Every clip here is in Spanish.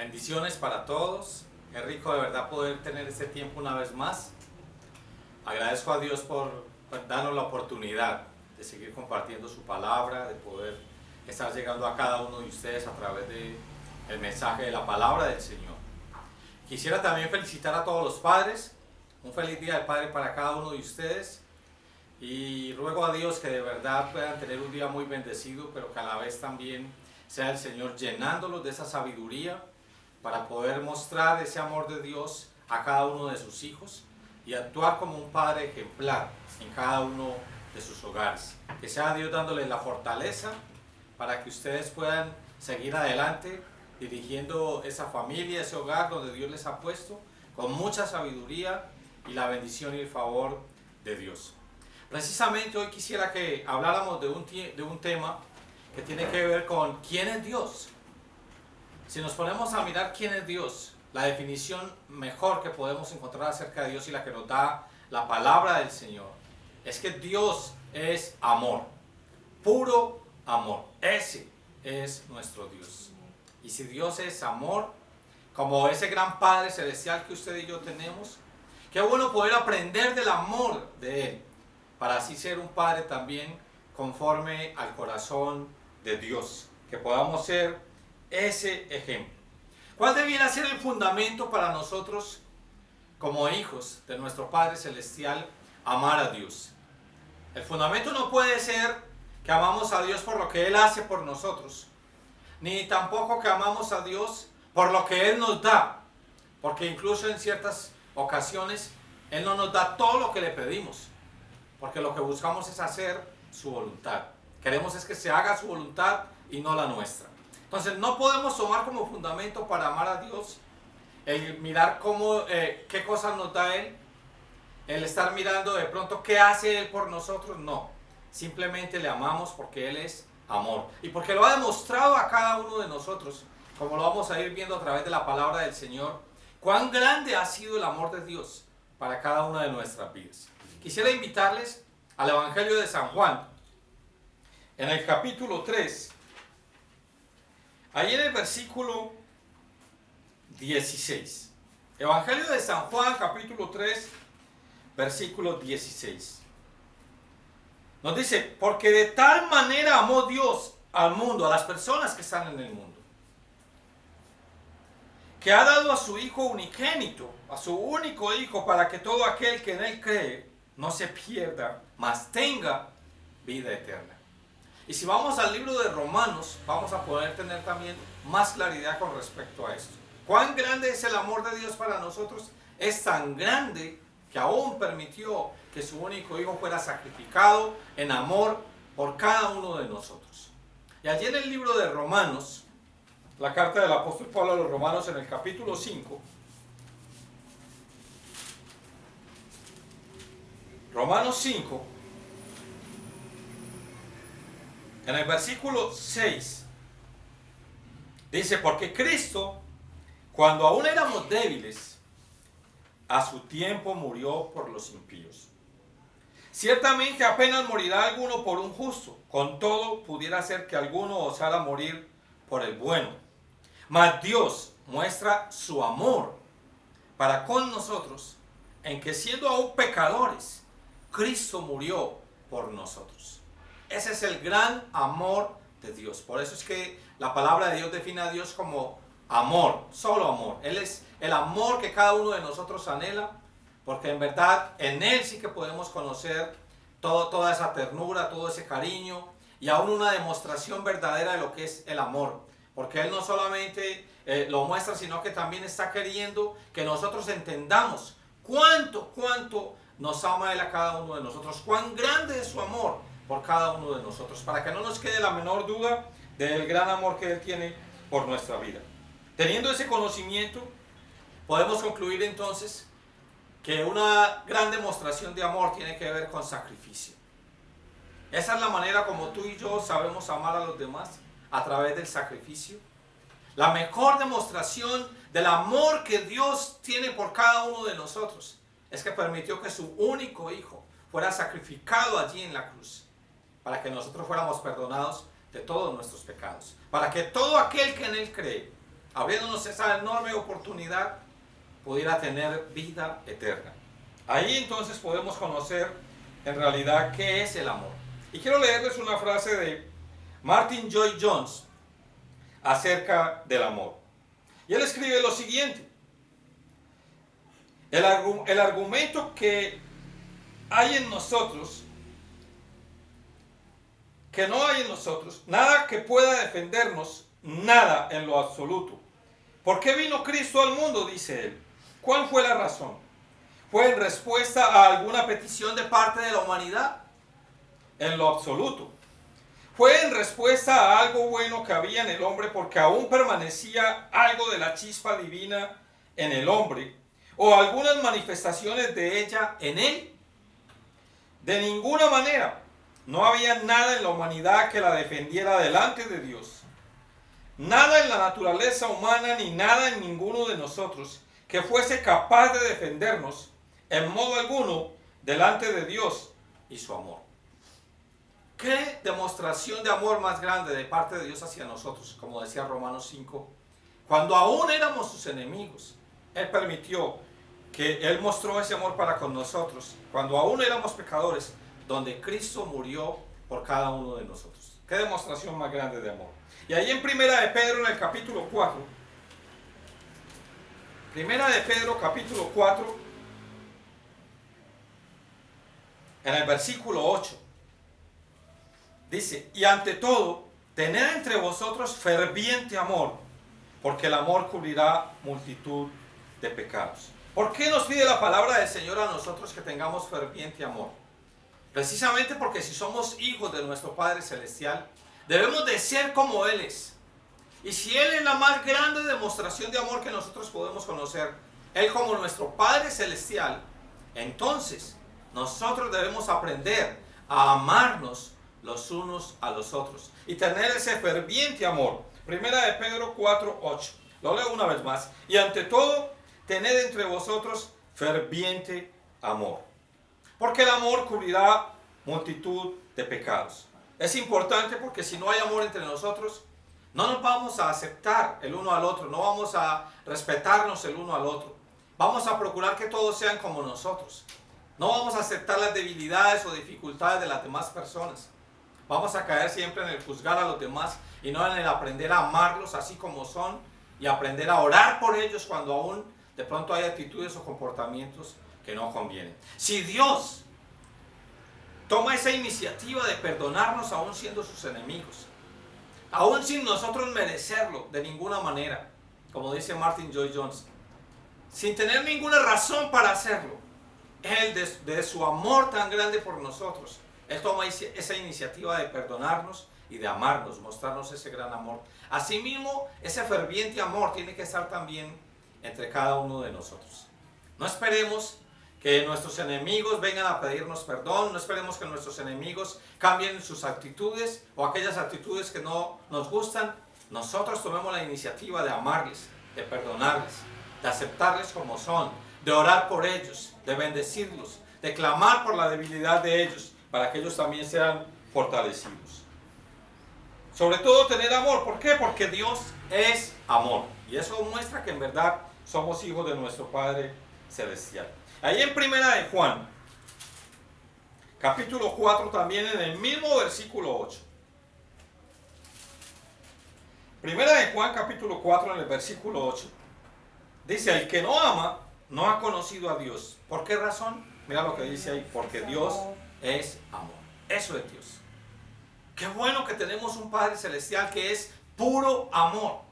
Bendiciones para todos. Es rico de verdad poder tener este tiempo una vez más. Agradezco a Dios por darnos la oportunidad de seguir compartiendo su palabra, de poder estar llegando a cada uno de ustedes a través del mensaje de la palabra del Señor. Quisiera también felicitar a todos los padres. Un feliz día del Padre para cada uno de ustedes. Y ruego a Dios que de verdad puedan tener un día muy bendecido, pero que a la vez también sea el Señor llenándolos de esa sabiduría para poder mostrar ese amor de Dios a cada uno de sus hijos y actuar como un padre ejemplar en cada uno de sus hogares. Que sea Dios dándoles la fortaleza para que ustedes puedan seguir adelante dirigiendo esa familia, ese hogar donde Dios les ha puesto, con mucha sabiduría y la bendición y el favor de Dios. Precisamente hoy quisiera que habláramos de un tema que tiene que ver con quién es Dios. Si nos ponemos a mirar quién es Dios, la definición mejor que podemos encontrar acerca de Dios y la que nos da la palabra del Señor, es que Dios es amor, puro amor. Ese es nuestro Dios. Y si Dios es amor, como ese gran Padre Celestial que usted y yo tenemos, qué bueno poder aprender del amor de Él, para así ser un Padre también conforme al corazón de Dios, que podamos ser ese ejemplo. ¿Cuál debiera ser el fundamento para nosotros como hijos de nuestro Padre Celestial amar a Dios? El fundamento no puede ser que amamos a Dios por lo que Él hace por nosotros, ni tampoco que amamos a Dios por lo que Él nos da, porque incluso en ciertas ocasiones Él no nos da todo lo que le pedimos, porque lo que buscamos es hacer su voluntad. Queremos es que se haga su voluntad y no la nuestra. Entonces no podemos tomar como fundamento para amar a Dios el mirar qué cosas nos da Él, el estar mirando de pronto qué hace Él por nosotros. No, simplemente le amamos porque Él es amor y porque lo ha demostrado a cada uno de nosotros, como lo vamos a ir viendo a través de la palabra del Señor, cuán grande ha sido el amor de Dios para cada una de nuestras vidas. Quisiera invitarles al Evangelio de San Juan, en el capítulo 3, ahí en el versículo 16. Evangelio de San Juan, capítulo 3, versículo 16. Nos dice, porque de tal manera amó Dios al mundo, a las personas que están en el mundo, que ha dado a su Hijo unigénito, a su único Hijo, para que todo aquel que en Él cree no se pierda, mas tenga vida eterna. Y si vamos al libro de Romanos, vamos a poder tener también más claridad con respecto a esto. ¿Cuán grande es el amor de Dios para nosotros? Es tan grande que aún permitió que su único Hijo fuera sacrificado en amor por cada uno de nosotros. Y allí en el libro de Romanos, la carta del apóstol Pablo a los Romanos en el capítulo 5, Romanos 5, en el versículo 6, dice, porque Cristo, cuando aún éramos débiles, a su tiempo murió por los impíos. Ciertamente apenas morirá alguno por un justo, con todo pudiera ser que alguno osara morir por el bueno. Mas Dios muestra su amor para con nosotros, en que siendo aún pecadores, Cristo murió por nosotros. Ese es el gran amor de Dios. Por eso es que la palabra de Dios define a Dios como amor, solo amor. Él es el amor que cada uno de nosotros anhela, porque en verdad en Él sí que podemos conocer toda esa ternura, todo ese cariño y aún una demostración verdadera de lo que es el amor. Porque Él no solamente lo muestra, sino que también está queriendo que nosotros entendamos cuánto nos ama Él a cada uno de nosotros, cuán grande es su amor por cada uno de nosotros, para que no nos quede la menor duda del gran amor que Él tiene por nuestra vida. Teniendo ese conocimiento, podemos concluir entonces que una gran demostración de amor tiene que ver con sacrificio. Esa es la manera como tú y yo sabemos amar a los demás, a través del sacrificio. La mejor demostración del amor que Dios tiene por cada uno de nosotros es que permitió que su único Hijo fuera sacrificado allí en la cruz, para que nosotros fuéramos perdonados de todos nuestros pecados, para que todo aquel que en Él cree abriéndonos esa enorme oportunidad, pudiera tener vida eterna. Ahí entonces podemos conocer en realidad qué es el amor. Y quiero leerles una frase de Martin Lloyd-Jones acerca del amor. Y él escribe lo siguiente: el argumento que hay en nosotros, que no hay en nosotros, nada que pueda defendernos, nada en lo absoluto. ¿Por qué vino Cristo al mundo?, dice él. ¿Cuál fue la razón? ¿Fue en respuesta a alguna petición de parte de la humanidad? En lo absoluto. ¿Fue en respuesta a algo bueno que había en el hombre porque aún permanecía algo de la chispa divina en el hombre? ¿O algunas manifestaciones de ella en él? De ninguna manera. No había nada en la humanidad que la defendiera delante de Dios. Nada en la naturaleza humana ni nada en ninguno de nosotros que fuese capaz de defendernos en modo alguno delante de Dios y su amor. ¿Qué demostración de amor más grande de parte de Dios hacia nosotros? Como decía Romanos 5, cuando aún éramos sus enemigos, Él permitió que Él mostró ese amor para con nosotros, cuando aún éramos pecadores, donde Cristo murió por cada uno de nosotros. ¿Qué demostración más grande de amor? Y ahí en Primera de Pedro, en el capítulo 4, Primera de Pedro, capítulo 4, en el versículo 8, dice: y ante todo, tened entre vosotros ferviente amor, porque el amor cubrirá multitud de pecados. ¿Por qué nos pide la palabra del Señor a nosotros que tengamos ferviente amor? Precisamente porque si somos hijos de nuestro Padre Celestial, debemos de ser como Él es. Y si Él es la más grande demostración de amor que nosotros podemos conocer, Él como nuestro Padre Celestial, entonces nosotros debemos aprender a amarnos los unos a los otros y tener ese ferviente amor. Primera de Pedro 4:8. Lo leo una vez más. Y ante todo, tened entre vosotros ferviente amor, porque el amor cubrirá multitud de pecados. Es importante porque si no hay amor entre nosotros, no nos vamos a aceptar el uno al otro, no vamos a respetarnos el uno al otro. Vamos a procurar que todos sean como nosotros. No vamos a aceptar las debilidades o dificultades de las demás personas. Vamos a caer siempre en el juzgar a los demás y no en el aprender a amarlos así como son y aprender a orar por ellos cuando aún de pronto hay actitudes o comportamientos que no convienen. Si Dios toma esa iniciativa de perdonarnos aún siendo sus enemigos, aún sin nosotros merecerlo de ninguna manera, como dice Martin Lloyd-Jones, sin tener ninguna razón para hacerlo, Él de su amor tan grande por nosotros, Él toma esa iniciativa de perdonarnos y de amarnos, mostrarnos ese gran amor. Asimismo, ese ferviente amor tiene que estar también entre cada uno de nosotros. No esperemos que nuestros enemigos vengan a pedirnos perdón, no esperemos que nuestros enemigos cambien sus actitudes o aquellas actitudes que no nos gustan. Nosotros tomemos la iniciativa de amarles, de perdonarles, de aceptarles como son, de orar por ellos, de bendecirlos, de clamar por la debilidad de ellos, para que ellos también sean fortalecidos. Sobre todo tener amor. ¿Por qué? Porque Dios es amor. Y eso muestra que en verdad somos hijos de nuestro Padre Celestial. Ahí en Primera de Juan, capítulo 4, también en el mismo versículo 8. Primera de Juan, capítulo 4, en el versículo 8. Dice: el que no ama, no ha conocido a Dios. ¿Por qué razón? Mira lo que dice ahí: porque Dios es amor. Eso es Dios. Qué bueno que tenemos un Padre Celestial que es puro amor.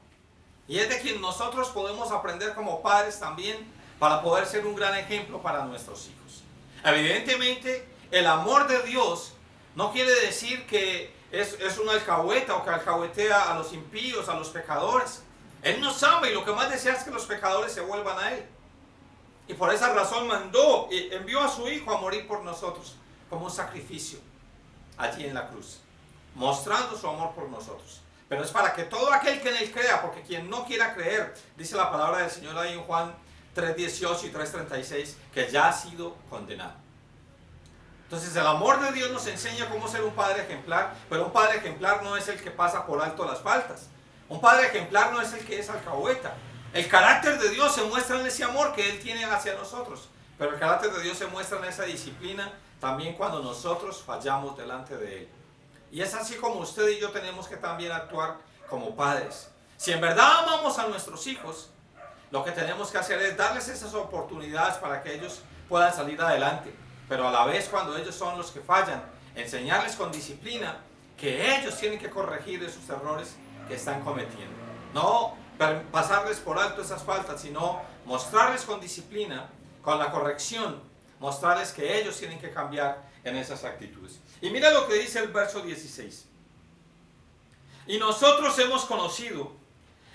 Y es de quien nosotros podemos aprender como padres también para poder ser un gran ejemplo para nuestros hijos. Evidentemente, el amor de Dios no quiere decir que es una alcahueta o que alcahuetea a los impíos, a los pecadores. Él nos ama y lo que más desea es que los pecadores se vuelvan a Él. Y por esa razón envió a su Hijo a morir por nosotros como un sacrificio allí en la cruz, mostrando su amor por nosotros. Pero es para que todo aquel que en Él crea, porque quien no quiera creer, dice la palabra del Señor ahí en Juan 3:18 y 3:36, que ya ha sido condenado. Entonces el amor de Dios nos enseña cómo ser un padre ejemplar, pero un padre ejemplar no es el que pasa por alto las faltas. Un padre ejemplar no es el que es alcahueta. El carácter de Dios se muestra en ese amor que Él tiene hacia nosotros. Pero el carácter de Dios se muestra en esa disciplina también cuando nosotros fallamos delante de Él. Y es así como usted y yo tenemos que también actuar como padres. Si en verdad amamos a nuestros hijos, lo que tenemos que hacer es darles esas oportunidades para que ellos puedan salir adelante. Pero a la vez, cuando ellos son los que fallan, enseñarles con disciplina que ellos tienen que corregir esos errores que están cometiendo. No pasarles por alto esas faltas, sino mostrarles con disciplina, con la corrección, mostrarles que ellos tienen que cambiar en esas actitudes. Y mira lo que dice el verso 16. Y nosotros hemos conocido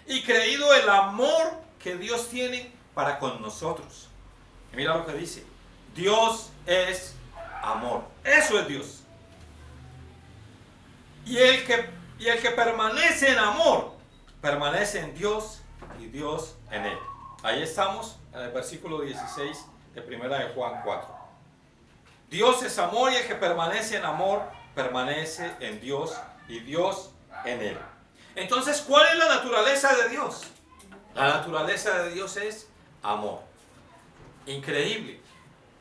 y creído el amor que Dios tiene para con nosotros. Y mira lo que dice. Dios es amor. Eso es Dios. Y el que permanece en amor, permanece en Dios y Dios en él. Ahí estamos en el versículo 16 de 1 de Juan 4. Dios es amor y el que permanece en amor, permanece en Dios y Dios en él. Entonces, ¿cuál es la naturaleza de Dios? La naturaleza de Dios es amor. Increíble,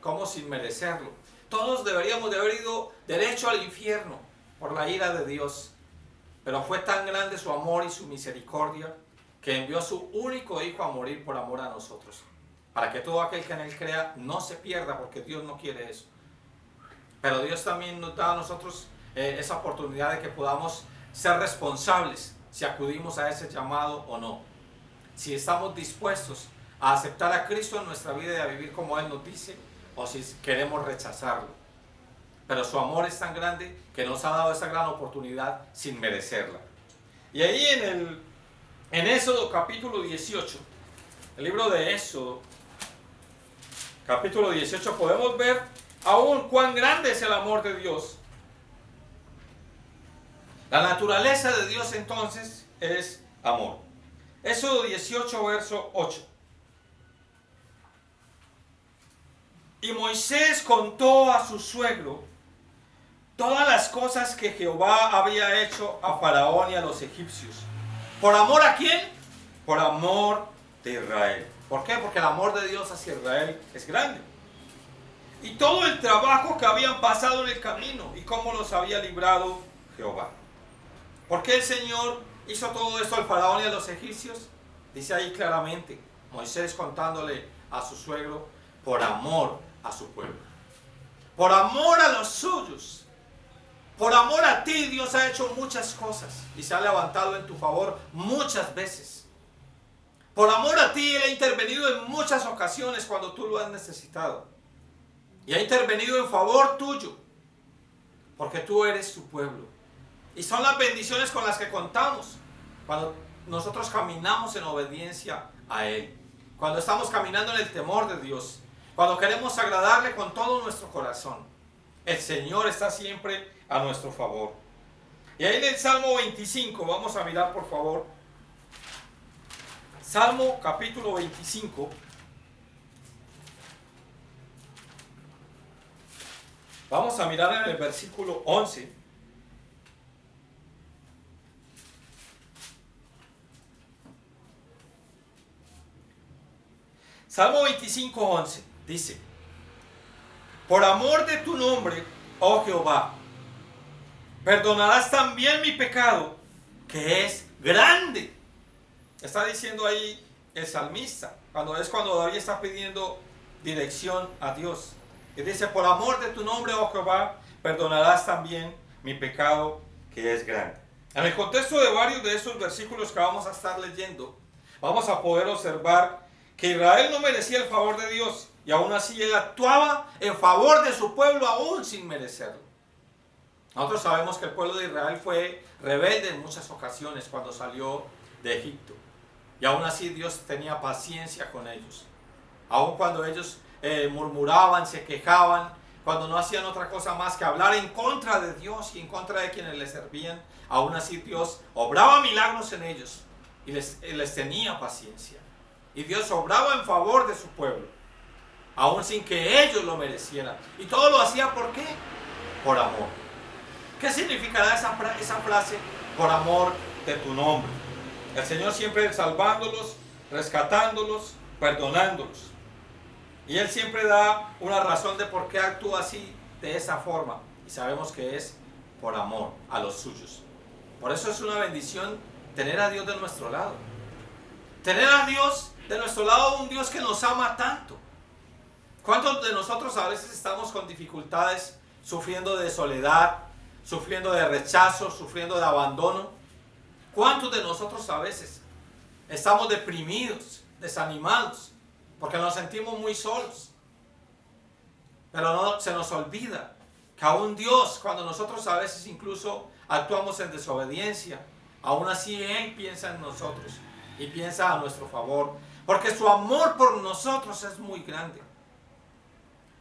como sin merecerlo. Todos deberíamos de haber ido derecho al infierno por la ira de Dios. Pero fue tan grande su amor y su misericordia que envió a su único Hijo a morir por amor a nosotros. Para que todo aquel que en Él crea no se pierda, porque Dios no quiere eso. Pero Dios también nos da a nosotros esa oportunidad de que podamos ser responsables si acudimos a ese llamado o no. Si estamos dispuestos a aceptar a Cristo en nuestra vida y a vivir como Él nos dice, o si queremos rechazarlo. Pero su amor es tan grande que nos ha dado esa gran oportunidad sin merecerla. Y ahí en Éxodo capítulo 18, el libro de Éxodo, capítulo 18, podemos ver aún cuán grande es el amor de Dios. La naturaleza de Dios entonces es amor. Éxodo 18, verso 8. Y Moisés contó a su suegro todas las cosas que Jehová había hecho a Faraón y a los egipcios. ¿Por amor a quién? Por amor de Israel. ¿Por qué? Porque el amor de Dios hacia Israel es grande. Y todo el trabajo que habían pasado en el camino y cómo los había librado Jehová. ¿Por qué el Señor hizo todo esto al Faraón y a los egipcios? Dice ahí claramente, Moisés contándole a su suegro, por amor a su pueblo. Por amor a los suyos. Por amor a ti Dios ha hecho muchas cosas y se ha levantado en tu favor muchas veces. Por amor a ti Él ha intervenido en muchas ocasiones cuando tú lo has necesitado. Y ha intervenido en favor tuyo, porque tú eres tu pueblo. Y son las bendiciones con las que contamos cuando nosotros caminamos en obediencia a Él. Cuando estamos caminando en el temor de Dios. Cuando queremos agradarle con todo nuestro corazón. El Señor está siempre a nuestro favor. Y ahí en el Salmo 25, vamos a mirar por favor. Salmo capítulo 25. Vamos a mirar en el versículo 11. Salmo 25, 11 dice: por amor de tu nombre, oh Jehová, perdonarás también mi pecado, que es grande. Está diciendo ahí el salmista, cuando David está pidiendo dirección a Dios. Y dice, por amor de tu nombre, oh Jehová, perdonarás también mi pecado, que es grande. En el contexto de varios de estos versículos que vamos a estar leyendo, vamos a poder observar que Israel no merecía el favor de Dios, y aún así Él actuaba en favor de su pueblo aún sin merecerlo. Nosotros sabemos que el pueblo de Israel fue rebelde en muchas ocasiones cuando salió de Egipto. Y aún así Dios tenía paciencia con ellos. Aún cuando ellos murmuraban, se quejaban, cuando no hacían otra cosa más que hablar en contra de Dios y en contra de quienes le servían, aún así Dios obraba milagros en ellos y les tenía paciencia. Y Dios obraba en favor de su pueblo, aún sin que ellos lo merecieran. Y todo lo hacía ¿por qué? Por amor. ¿Qué significará esa frase? Por amor de tu nombre. El Señor siempre salvándolos, rescatándolos, perdonándolos. Y Él siempre da una razón de por qué actúa así, de esa forma. Y sabemos que es por amor a los suyos. Por eso es una bendición tener a Dios de nuestro lado. Tener a Dios de nuestro lado, un Dios que nos ama tanto. ¿Cuántos de nosotros a veces estamos con dificultades, sufriendo de soledad, sufriendo de rechazo, sufriendo de abandono? ¿Cuántos de nosotros a veces estamos deprimidos, desanimados, porque nos sentimos muy solos? Pero no se nos olvida que aún Dios, cuando nosotros a veces incluso actuamos en desobediencia, aún así Él piensa en nosotros y piensa a nuestro favor, porque su amor por nosotros es muy grande.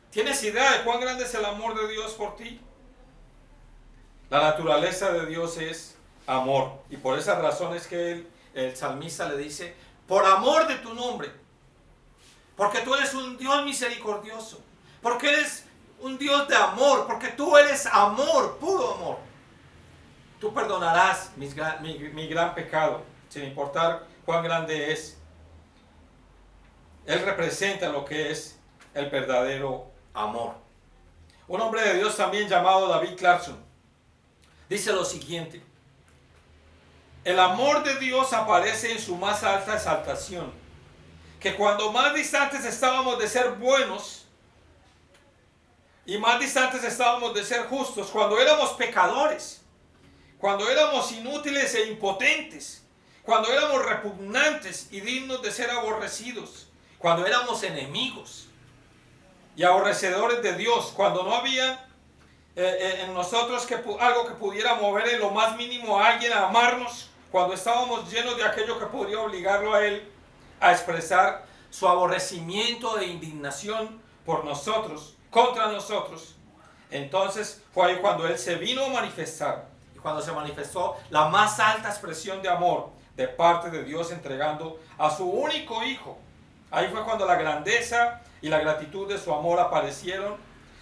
¿Tienes idea de cuán grande es el amor de Dios por ti? La naturaleza de Dios es amor, y por esa razón es que el salmista le dice: por amor de tu nombre, porque tú eres un Dios misericordioso, porque eres un Dios de amor, porque tú eres amor, puro amor. Tú perdonarás mi gran pecado, sin importar cuán grande es. Él representa lo que es el verdadero amor. Un hombre de Dios también llamado David Clarkson dice lo siguiente: el amor de Dios aparece en su más alta exaltación, que cuando más distantes estábamos de ser buenos y más distantes estábamos de ser justos, cuando éramos pecadores, cuando éramos inútiles e impotentes, cuando éramos repugnantes y dignos de ser aborrecidos, cuando éramos enemigos y aborrecedores de Dios, cuando no había en nosotros algo que pudiera mover en lo más mínimo a alguien a amarnos, cuando estábamos llenos de aquello que podría obligarlo a Él a expresar su aborrecimiento e indignación por nosotros, contra nosotros, entonces fue ahí cuando Él se vino a manifestar, y cuando se manifestó la más alta expresión de amor de parte de Dios, entregando a su único Hijo. Ahí fue cuando la grandeza y la gratitud de su amor aparecieron,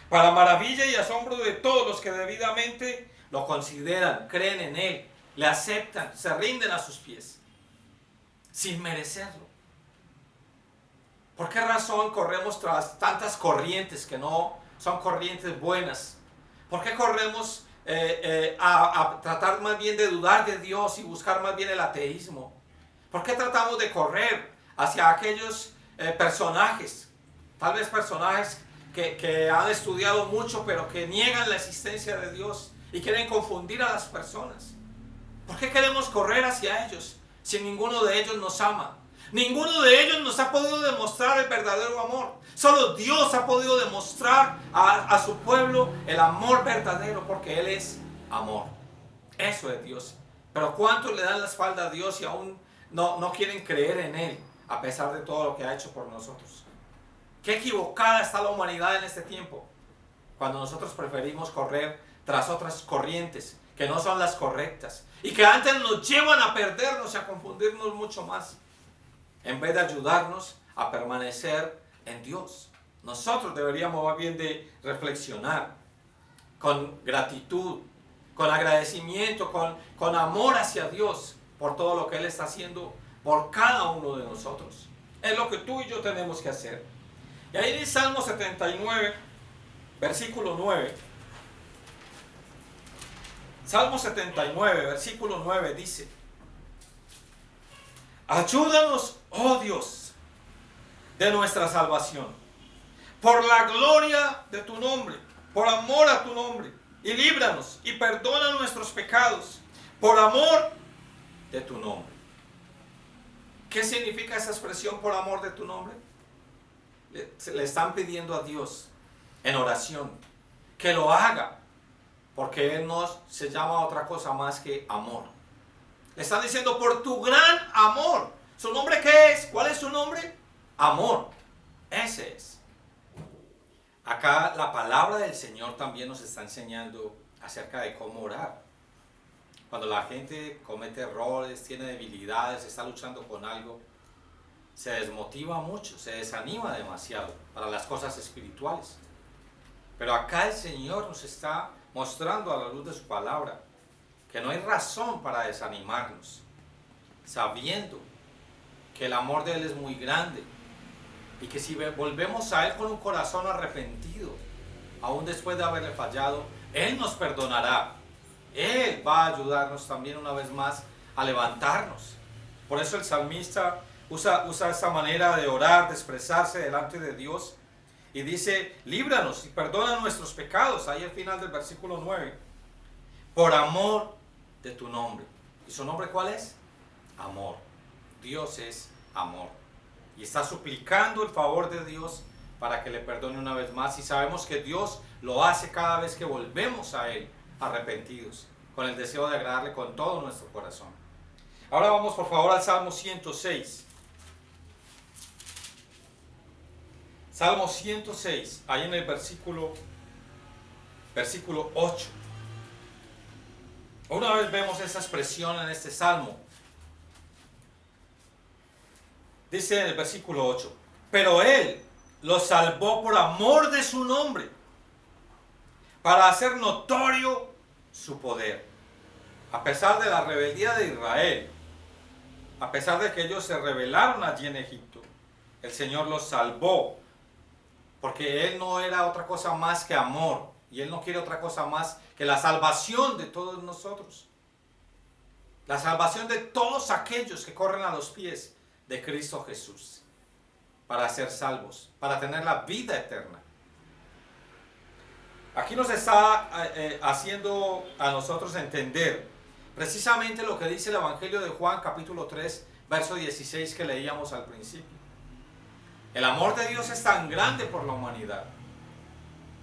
para maravilla y asombro de todos los que debidamente lo consideran, creen en Él, le aceptan, se rinden a sus pies, sin merecerlo. ¿Por qué razón corremos tras tantas corrientes que no son corrientes buenas? ¿Por qué corremos a tratar más bien de dudar de Dios y buscar más bien el ateísmo? ¿Por qué tratamos de correr hacia aquellos personajes, tal vez personajes que han estudiado mucho pero que niegan la existencia de Dios y quieren confundir a las personas? ¿Por qué queremos correr hacia ellos si ninguno de ellos nos ama? Ninguno de ellos nos ha podido demostrar el verdadero amor. Solo Dios ha podido demostrar a su pueblo el amor verdadero, porque Él es amor. Eso es Dios. Pero ¿cuántos le dan la espalda a Dios y aún no quieren creer en Él, a pesar de todo lo que ha hecho por nosotros? Qué equivocada está la humanidad en este tiempo, cuando nosotros preferimos correr tras otras corrientes que no son las correctas y que antes nos llevan a perdernos y a confundirnos mucho más, en vez de ayudarnos a permanecer en Dios. Nosotros deberíamos más bien de reflexionar con gratitud, con agradecimiento, con amor hacia Dios por todo lo que Él está haciendo por cada uno de nosotros. Es lo que tú y yo tenemos que hacer. Y ahí en Salmo 79, versículo 9, Salmo 79, versículo 9 dice: ayúdanos, oh Dios, de nuestra salvación, por la gloria de tu nombre, por amor a tu nombre, y líbranos y perdona nuestros pecados, por amor de tu nombre. ¿Qué significa esa expresión, por amor de tu nombre? Le están pidiendo a Dios en oración que lo haga, porque Él no se llama otra cosa más que amor. Le están diciendo: por tu gran amor. ¿Su nombre qué es? ¿Cuál es su nombre? Amor. Ese es. Acá la palabra del Señor también nos está enseñando acerca de cómo orar. Cuando la gente comete errores, tiene debilidades, está luchando con algo, se desmotiva mucho, se desanima demasiado para las cosas espirituales. Pero acá el Señor nos está mostrando a la luz de su palabra que no hay razón para desanimarnos. sabiendo que el amor de Él es muy grande y que si volvemos a Él con un corazón arrepentido, aún después de haberle fallado, Él nos perdonará. Él va a ayudarnos también una vez más a levantarnos. Por eso el salmista usa esa manera de orar, de expresarse delante de Dios y dice: líbranos y perdona nuestros pecados, ahí al final del versículo 9, por amor de tu nombre. ¿Y su nombre cuál es? Amor. Dios es amor. Y está suplicando el favor de Dios para que le perdone una vez más. Y sabemos que Dios lo hace cada vez que volvemos a Él arrepentidos, con el deseo de agradarle con todo nuestro corazón. Ahora vamos por favor al Salmo 106. Salmo 106, ahí en el versículo 8. Una vez vemos esa expresión en este salmo. Dice en el versículo 8: pero Él los salvó por amor de su nombre, para hacer notorio su poder. A pesar de la rebeldía de Israel, a pesar de que ellos se rebelaron allí en Egipto, el Señor los salvó, porque Él no era otra cosa más que amor, y Él no quiere otra cosa más que la salvación de todos nosotros, la salvación de todos aquellos que corren a los pies de Cristo Jesús, para ser salvos, para tener la vida eterna. Aquí nos está haciendo a nosotros entender precisamente lo que dice el Evangelio de Juan, capítulo 3, verso 16, que leíamos al principio. El amor de Dios es tan grande por la humanidad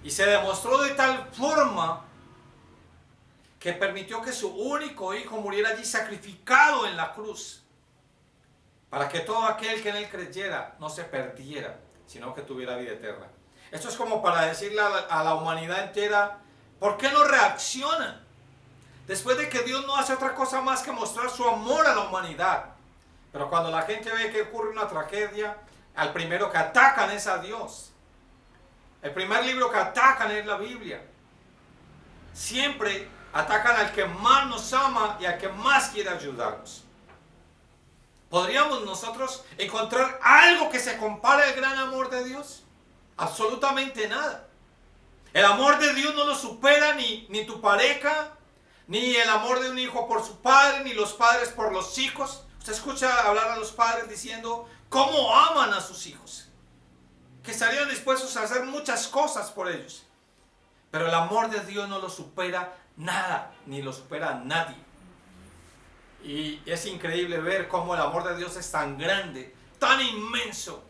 y se demostró de tal forma que permitió que su único hijo muriera allí sacrificado en la cruz, para que todo aquel que en Él creyera no se perdiera, sino que tuviera vida eterna. Esto es como para decirle a la humanidad entera: ¿por qué no reaccionan? Después de que Dios no hace otra cosa más que mostrar su amor a la humanidad. Pero cuando la gente ve que ocurre una tragedia, al primero que atacan es a Dios. El primer libro que atacan es la Biblia. Siempre atacan al que más nos ama y al que más quiere ayudarnos. ¿Podríamos nosotros encontrar algo que se compare al gran amor de Dios? Absolutamente nada. El amor de Dios no lo supera ni tu pareja, ni el amor de un hijo por su padre, ni los padres por los hijos. Usted escucha hablar a los padres diciendo cómo aman a sus hijos, que estarían dispuestos a hacer muchas cosas por ellos. Pero el amor de Dios no lo supera nada, ni lo supera nadie. Y es increíble ver cómo el amor de Dios es tan grande, tan inmenso,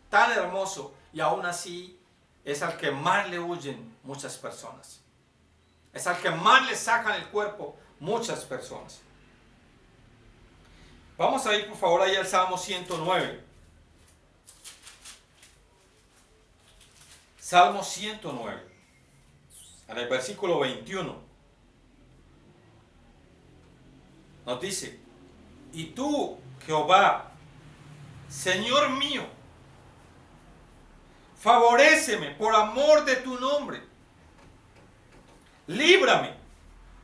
tan hermoso, y aún así es al que más le huyen muchas personas. Es al que más le sacan el cuerpo muchas personas. Vamos a ir por favor ahí al Salmo 109. Salmo 109, en el versículo 21. Nos dice: y tú, Jehová, Señor mío, favoréceme por amor de tu nombre. Líbrame,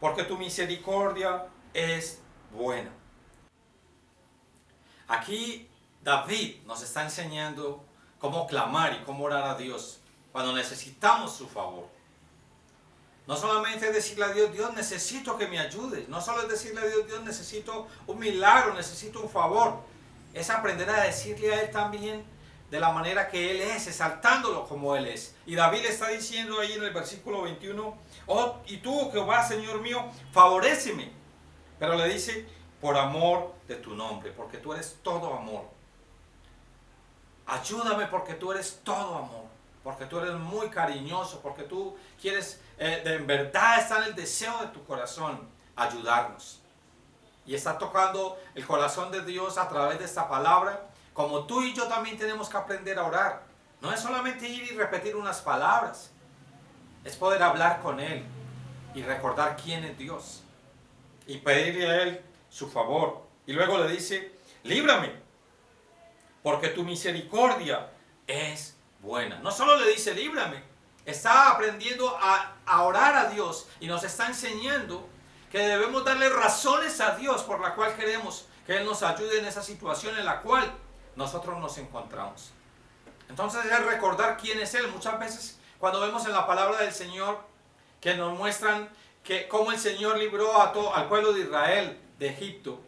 porque tu misericordia es buena. Aquí David nos está enseñando cómo clamar y cómo orar a Dios cuando necesitamos su favor. No solamente es decirle a Dios: Dios, necesito que me ayudes. No solo es decirle a Dios: Dios, necesito un milagro, necesito un favor. Es aprender a decirle a Él también de la manera que Él es, exaltándolo como Él es. Y David le está diciendo ahí en el versículo 21, oh, y tú, Jehová, Señor mío, favoréceme. Pero le dice: por amor de tu nombre, porque tú eres todo amor. Ayúdame porque tú eres todo amor, porque tú eres muy cariñoso, porque tú quieres, en verdad está en el deseo de tu corazón ayudarnos. Y está tocando el corazón de Dios a través de esta palabra, como tú y yo también tenemos que aprender a orar. No es solamente ir y repetir unas palabras, es poder hablar con Él y recordar quién es Dios y pedirle a Él su favor. Y luego le dice: líbrame, porque tu misericordia es buena. No solo le dice líbrame, está aprendiendo a orar a Dios y nos está enseñando que debemos darle razones a Dios por la cual queremos que Él nos ayude en esa situación en la cual nosotros nos encontramos. Entonces es recordar quién es Él. Muchas veces cuando vemos en la palabra del Señor que nos muestran que cómo el Señor libró al pueblo de Israel de Egipto,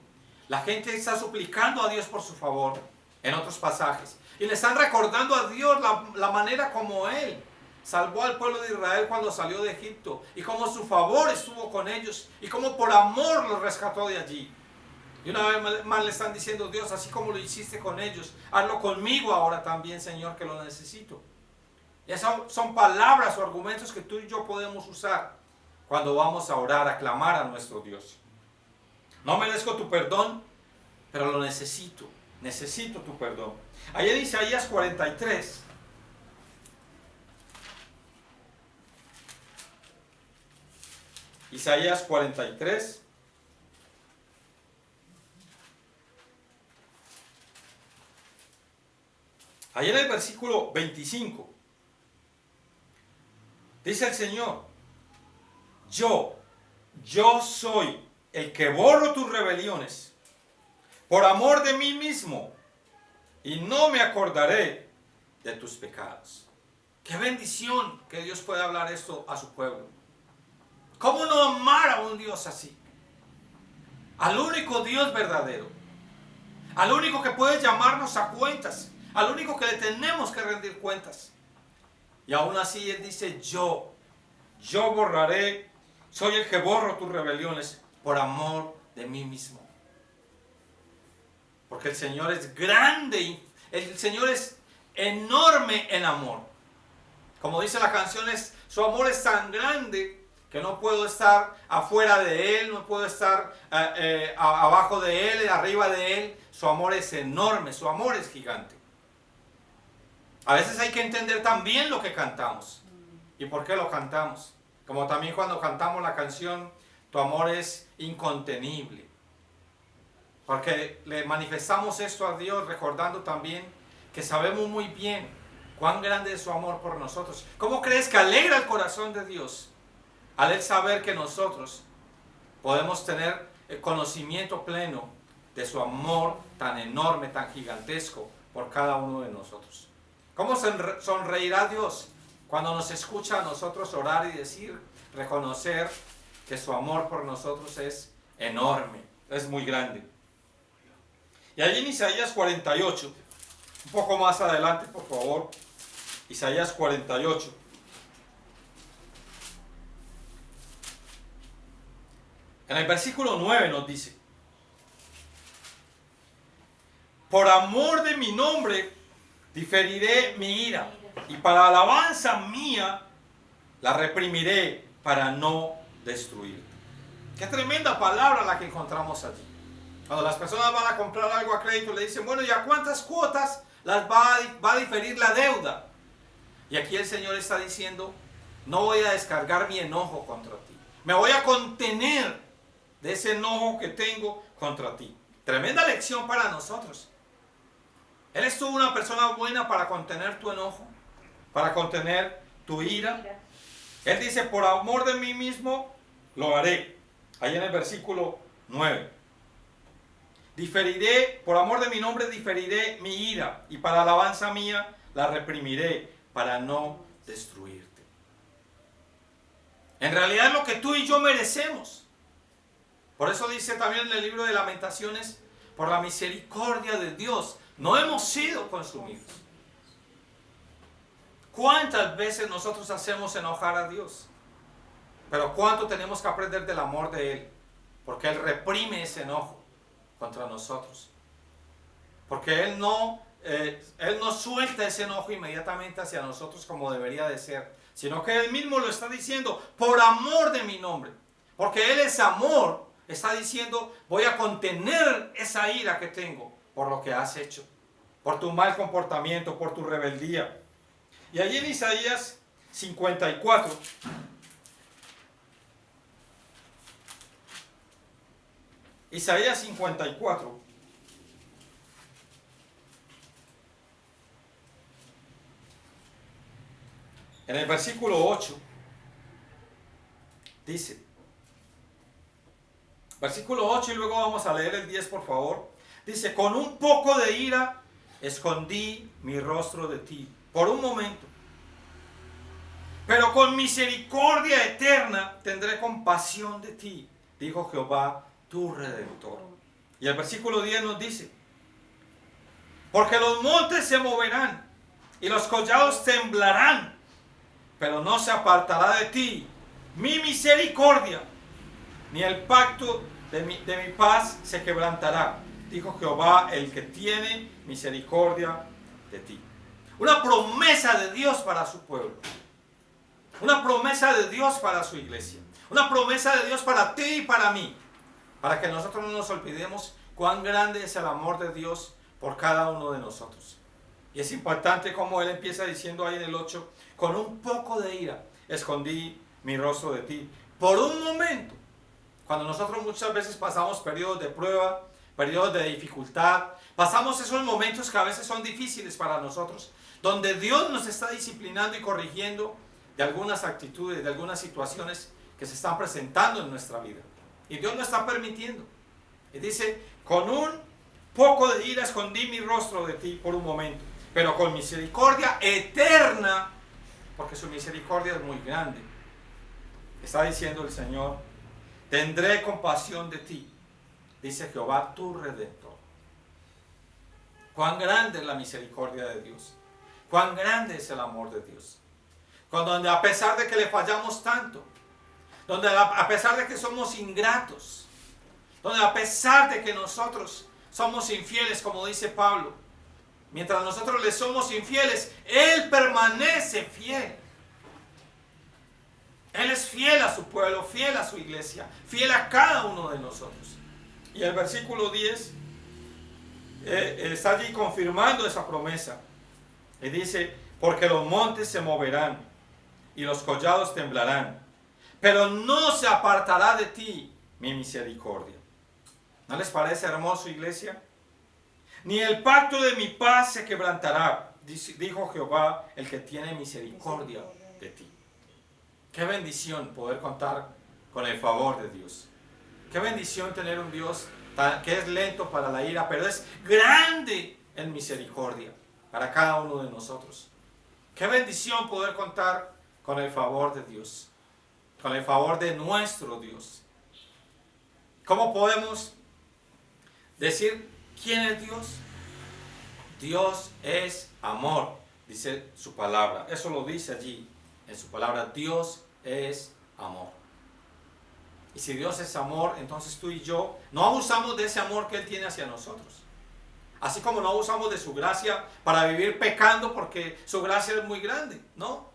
la gente está suplicando a Dios por su favor en otros pasajes. Y le están recordando a Dios la manera como Él salvó al pueblo de Israel cuando salió de Egipto. Y cómo su favor estuvo con ellos. Y cómo por amor los rescató de allí. Y una vez más le están diciendo: Dios, así como lo hiciste con ellos, hazlo conmigo ahora también, Señor, que lo necesito. Y esas son palabras o argumentos que tú y yo podemos usar cuando vamos a orar, a clamar a nuestro Dios. No merezco tu perdón, pero lo necesito. Necesito tu perdón. Ahí en Isaías 43. Isaías 43. Ahí en el versículo 25. Dice el Señor: yo soy el que borro tus rebeliones por amor de mí mismo, y no me acordaré de tus pecados. Qué bendición que Dios pueda hablar esto a su pueblo. ¿Cómo no amar a un Dios así? Al único Dios verdadero, al único que puede llamarnos a cuentas, al único que le tenemos que rendir cuentas. Y aún así Él dice: yo borraré, soy el que borro tus rebeliones por amor de mí mismo. Porque el Señor es grande, el Señor es enorme en amor. Como dice la canción, su amor es tan grande que no puedo estar afuera de Él, no puedo estar abajo de Él, arriba de Él. Su amor es enorme, su amor es gigante. A veces hay que entender también lo que cantamos y por qué lo cantamos. Como también cuando cantamos la canción Tu amor es incontenible. Porque le manifestamos esto a Dios recordando también que sabemos muy bien cuán grande es su amor por nosotros. ¿Cómo crees que alegra el corazón de Dios al Él saber que nosotros podemos tener el conocimiento pleno de su amor tan enorme, tan gigantesco por cada uno de nosotros? ¿Cómo sonreirá Dios cuando nos escucha a nosotros orar y decir, reconocer que su amor por nosotros es enorme, es muy grande? Y allí en Isaías 48, un poco más adelante, por favor, Isaías 48. En el versículo 9 nos dice: por amor de mi nombre diferiré mi ira, y para alabanza mía la reprimiré para no destruirte. Qué tremenda palabra la que encontramos allí. Cuando las personas van a comprar algo a crédito, le dicen: bueno, ¿y a cuántas cuotas las va a diferir la deuda? Y aquí el Señor está diciendo: no voy a descargar mi enojo contra ti. Me voy a contener de ese enojo que tengo contra ti. Tremenda lección para nosotros. Él estuvo una persona buena para contener tu enojo, para contener tu ira. Él dice: por amor de mí mismo lo haré. Ahí en el versículo 9. Diferiré, por amor de mi nombre diferiré mi ira, y para alabanza mía la reprimiré para no destruirte. En realidad es lo que tú y yo merecemos. Por eso dice también en el libro de Lamentaciones: por la misericordia de Dios no hemos sido consumidos. ¿Cuántas veces nosotros hacemos enojar a Dios? Pero cuánto tenemos que aprender del amor de Él, porque Él reprime ese enojo contra nosotros. Porque Él no suelta ese enojo inmediatamente hacia nosotros como debería de ser, sino que Él mismo lo está diciendo: por amor de mi nombre. Porque Él es amor, está diciendo: voy a contener esa ira que tengo por lo que has hecho, por tu mal comportamiento, por tu rebeldía. Y allí en Isaías 54, Isaías 54, en el versículo 8, dice: Versículo 8 y luego vamos a leer el 10, por favor. Dice, con un poco de ira escondí mi rostro de ti por un momento. Pero con misericordia eterna tendré compasión de ti, dijo Jehová, tu Redentor. Y el versículo 10 nos dice, porque los montes se moverán y los collados temblarán, pero no se apartará de ti mi misericordia, ni el pacto de mi paz se quebrantará, dijo Jehová, el que tiene misericordia de ti. Una promesa de Dios para su pueblo. Una promesa de Dios para su iglesia. Una promesa de Dios para ti y para mí. Para que nosotros no nos olvidemos cuán grande es el amor de Dios por cada uno de nosotros. Y es importante como Él empieza diciendo ahí en el 8, con un poco de ira escondí mi rostro de ti. Por un momento, cuando nosotros muchas veces pasamos periodos de prueba, periodos de dificultad, pasamos esos momentos que a veces son difíciles para nosotros, donde Dios nos está disciplinando y corrigiendo de algunas actitudes, de algunas situaciones que se están presentando en nuestra vida. Y Dios lo está permitiendo. Y dice, con un poco de ira escondí mi rostro de ti por un momento, pero con misericordia eterna, porque su misericordia es muy grande. Está diciendo el Señor, tendré compasión de ti, dice Jehová, tu Redentor. Cuán grande es la misericordia de Dios. Cuán grande es el amor de Dios. Donde a pesar de que le fallamos tanto, donde a pesar de que somos ingratos, donde a pesar de que nosotros somos infieles, como dice Pablo, mientras nosotros le somos infieles, Él permanece fiel. Él es fiel a su pueblo, fiel a su iglesia, fiel a cada uno de nosotros. Y el versículo 10 está allí confirmando esa promesa. Y dice, porque los montes se moverán y los collados temblarán, pero no se apartará de ti mi misericordia. ¿No les parece hermoso, iglesia? Ni el pacto de mi paz se quebrantará, dijo Jehová, el que tiene misericordia de ti. Qué bendición poder contar con el favor de Dios. Qué bendición tener un Dios que es lento para la ira, pero es grande en misericordia para cada uno de nosotros. Qué bendición poder contar con el favor de Dios, con el favor de nuestro Dios. ¿Cómo podemos decir quién es Dios? Dios es amor, dice su palabra. Eso lo dice allí en su palabra. Dios es amor. Y si Dios es amor, entonces tú y yo no abusamos de ese amor que Él tiene hacia nosotros. Así como no abusamos de su gracia para vivir pecando porque su gracia es muy grande, ¿no?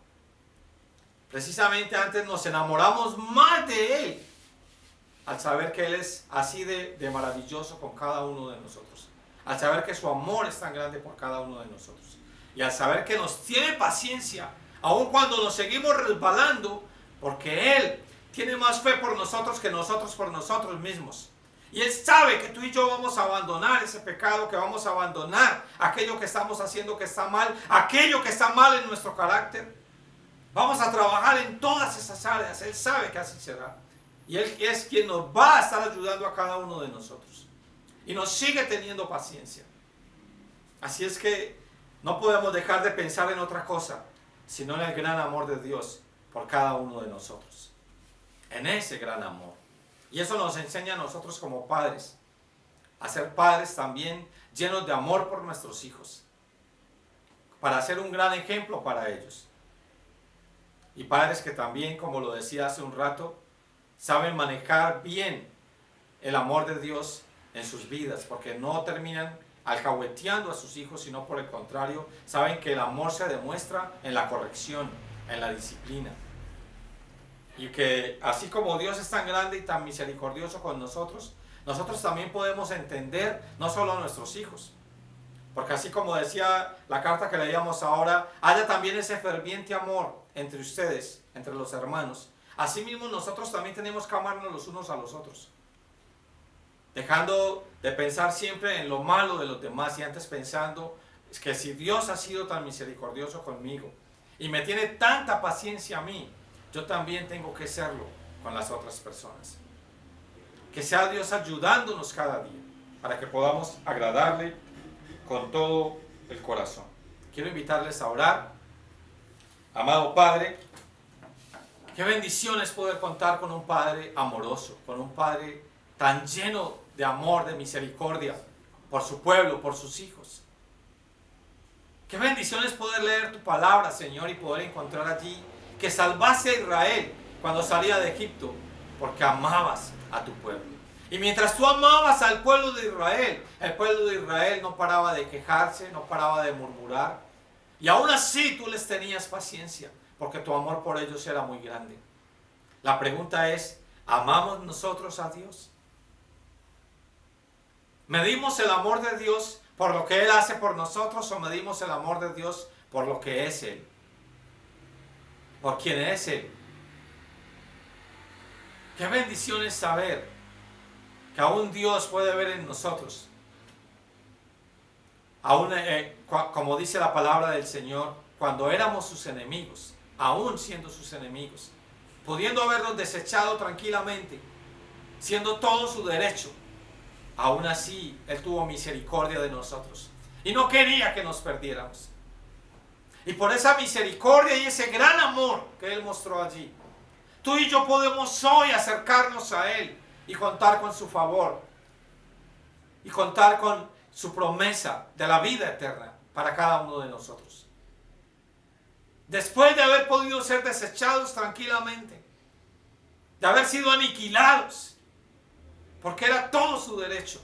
Precisamente antes nos enamoramos más de Él al saber que Él es así de maravilloso con cada uno de nosotros. Al saber que su amor es tan grande por cada uno de nosotros. Y al saber que nos tiene paciencia, aun cuando nos seguimos resbalando, porque Él tiene más fe por nosotros que nosotros por nosotros mismos. Y Él sabe que tú y yo vamos a abandonar ese pecado, que vamos a abandonar aquello que estamos haciendo que está mal, aquello que está mal en nuestro carácter. Vamos a trabajar en todas esas áreas. Él sabe que así será. Y Él es quien nos va a estar ayudando a cada uno de nosotros. Y nos sigue teniendo paciencia. Así es que no podemos dejar de pensar en otra cosa, sino en el gran amor de Dios por cada uno de nosotros. En ese gran amor. Y eso nos enseña a nosotros como padres, a ser padres también llenos de amor por nuestros hijos, para ser un gran ejemplo para ellos. Y padres que también, como lo decía hace un rato, saben manejar bien el amor de Dios en sus vidas, porque no terminan alcahueteando a sus hijos, sino por el contrario, saben que el amor se demuestra en la corrección, en la disciplina. Y que así como Dios es tan grande y tan misericordioso con nosotros, nosotros también podemos entender no solo a nuestros hijos, porque así como decía la carta que leíamos ahora, haya también ese ferviente amor entre ustedes, entre los hermanos. Asimismo nosotros también tenemos que amarnos los unos a los otros, dejando de pensar siempre en lo malo de los demás y antes pensando que si Dios ha sido tan misericordioso conmigo y me tiene tanta paciencia a mí, yo también tengo que serlo con las otras personas. Que sea Dios ayudándonos cada día para que podamos agradarle con todo el corazón. Quiero invitarles a orar. Amado Padre, qué bendición es poder contar con un Padre amoroso, con un Padre tan lleno de amor, de misericordia por su pueblo, por sus hijos. Qué bendición es poder leer tu palabra, Señor, y poder encontrar allí que salvaste a Israel cuando salía de Egipto, porque amabas a tu pueblo. Y mientras tú amabas al pueblo de Israel, el pueblo de Israel no paraba de quejarse, no paraba de murmurar. Y aún así tú les tenías paciencia, porque tu amor por ellos era muy grande. La pregunta es, ¿amamos nosotros a Dios? ¿Medimos el amor de Dios por lo que Él hace por nosotros o medimos el amor de Dios por lo que es Él? ¿Por quién es Él? Qué bendición es saber que aún Dios puede ver en nosotros. Aún, como dice la palabra del Señor, cuando éramos sus enemigos, aún siendo sus enemigos, pudiendo habernos desechado tranquilamente, siendo todo su derecho, aún así Él tuvo misericordia de nosotros y no quería que nos perdiéramos. Y por esa misericordia y ese gran amor que Él mostró allí, tú y yo podemos hoy acercarnos a Él y contar con su favor y contar con su promesa de la vida eterna para cada uno de nosotros. Después de haber podido ser desechados tranquilamente, de haber sido aniquilados, porque era todo su derecho,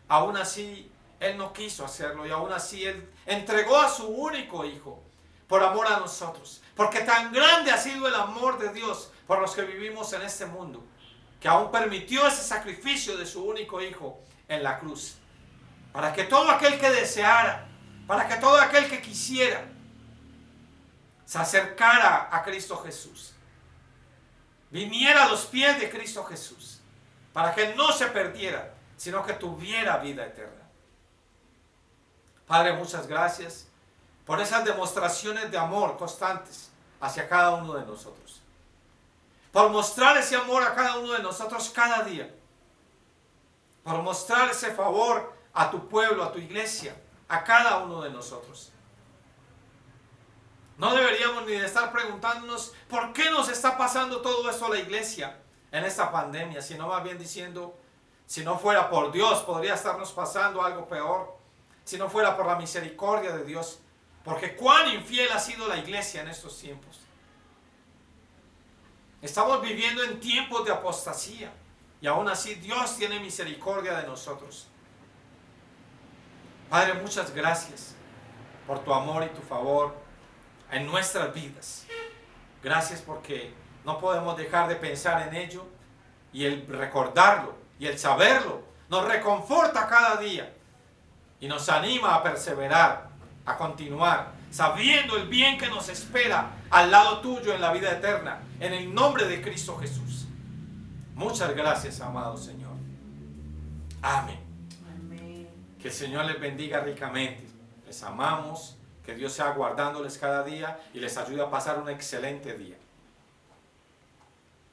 aún así Él no quiso hacerlo y aún así Él entregó a su único Hijo por amor a nosotros, porque tan grande ha sido el amor de Dios por los que vivimos en este mundo, que aún permitió ese sacrificio de su único Hijo en la cruz, para que todo aquel que deseara, para que todo aquel que quisiera, se acercara a Cristo Jesús, viniera a los pies de Cristo Jesús, para que no se perdiera, sino que tuviera vida eterna. Padre, muchas gracias por esas demostraciones de amor constantes hacia cada uno de nosotros, por mostrar ese amor a cada uno de nosotros cada día, por mostrar ese favor a tu pueblo, a tu iglesia, a cada uno de nosotros. No deberíamos ni de estar preguntándonos por qué nos está pasando todo esto a la iglesia en esta pandemia, sino más bien diciendo, si no fuera por Dios, podría estarnos pasando algo peor, si no fuera por la misericordia de Dios, porque cuán infiel ha sido la iglesia en estos tiempos. Estamos viviendo en tiempos de apostasía y aún así Dios tiene misericordia de nosotros. Padre, muchas gracias por tu amor y tu favor en nuestras vidas. Gracias porque no podemos dejar de pensar en ello y el recordarlo y el saberlo nos reconforta cada día y nos anima a perseverar, a continuar, sabiendo el bien que nos espera al lado tuyo en la vida eterna, en el nombre de Cristo Jesús. Muchas gracias, amado Señor. Amén. Amén. Que el Señor les bendiga ricamente. Les amamos. Que Dios sea guardándoles cada día y les ayude a pasar un excelente día.